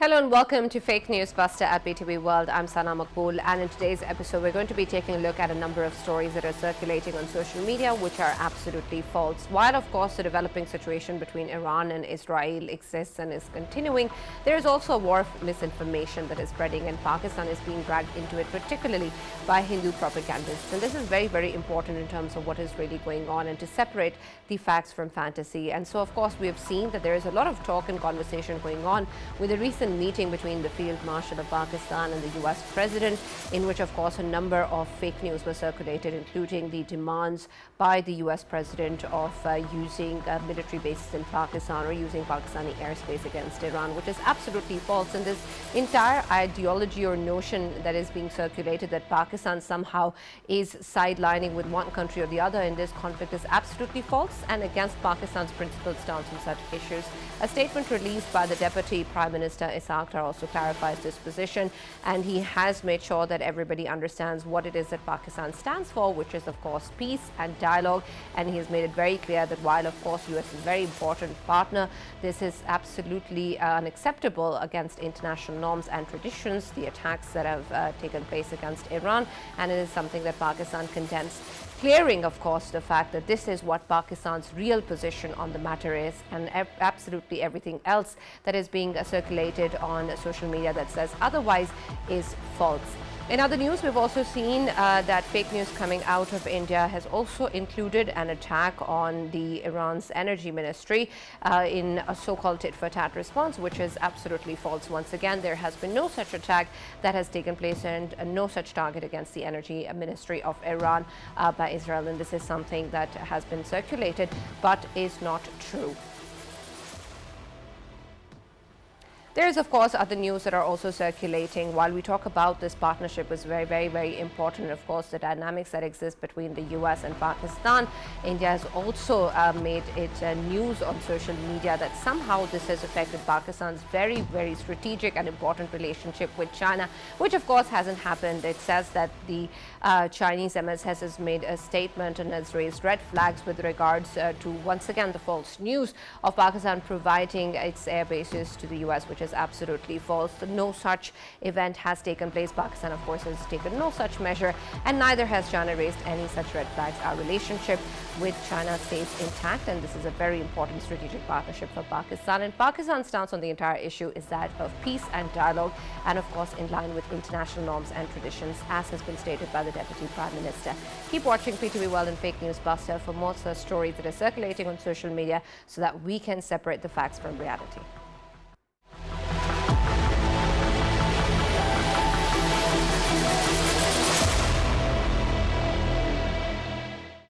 Hello and welcome to Fake News Buster at PTV World. I'm Sana Makbool, and in today's episode we're going to be taking a look at a number of stories that are circulating on social media which are absolutely false. While of course the developing situation between Iran and Israel exists and is continuing, there is also a war of misinformation that is spreading, and Pakistan is being dragged into it, particularly by Hindu propagandists. And this is very, very important in terms of what is really going on and to separate the facts from fantasy. And so of course we have seen that there is a lot of talk and conversation going on with the recent meeting between the Field Marshal of Pakistan and the US President, in which of course a number of fake news were circulated, including the demands by the US President of using military bases in Pakistan or using Pakistani airspace against Iran, which is absolutely false. And this entire ideology or notion that is being circulated that Pakistan somehow is sidelining with one country or the other in this conflict is absolutely false and against Pakistan's principled stance on such issues. A statement released by the Deputy Prime Minister Ishaq Dar also clarifies this position, and he has made sure that everybody understands what it is that Pakistan stands for, which is of course peace and dialogue. And he has made it very clear that while of course US is a very important partner, this is absolutely unacceptable against international norms and traditions, the attacks that have taken place against Iran, and it is something that Pakistan condemns, clearing of course the fact that this is what Pakistan's real position on the matter is, and absolutely everything else that is being circulated on social media that says otherwise is false. In other news, we've also seen that fake news coming out of India has also included an attack on the Iran's energy ministry in a so-called tit-for-tat response, which is absolutely false. Once again, there has been no such attack that has taken place and no such target against the energy ministry of Iran by Israel. And this is something that has been circulated but is not true. There is, of course, other news that are also circulating. While we talk about this partnership is very, very, very important, of course, the dynamics that exist between the US and Pakistan, India has also made it news on social media that somehow this has affected Pakistan's very, very strategic and important relationship with China, which of course hasn't happened. It says that the Chinese MSS has made a statement and has raised red flags with regards to, once again, the false news of Pakistan providing its air bases to the US, which is absolutely false. No such event has taken place. Pakistan, of course, has taken no such measure, and neither has China raised any such red flags. Our relationship with China stays intact, and this is a very important strategic partnership for Pakistan. And Pakistan's stance on the entire issue is that of peace and dialogue, and of course in line with international norms and traditions, as has been stated by the Deputy Prime Minister. Keep watching PTV World and Fake News Buster for more such stories that are circulating on social media so that we can separate the facts from reality.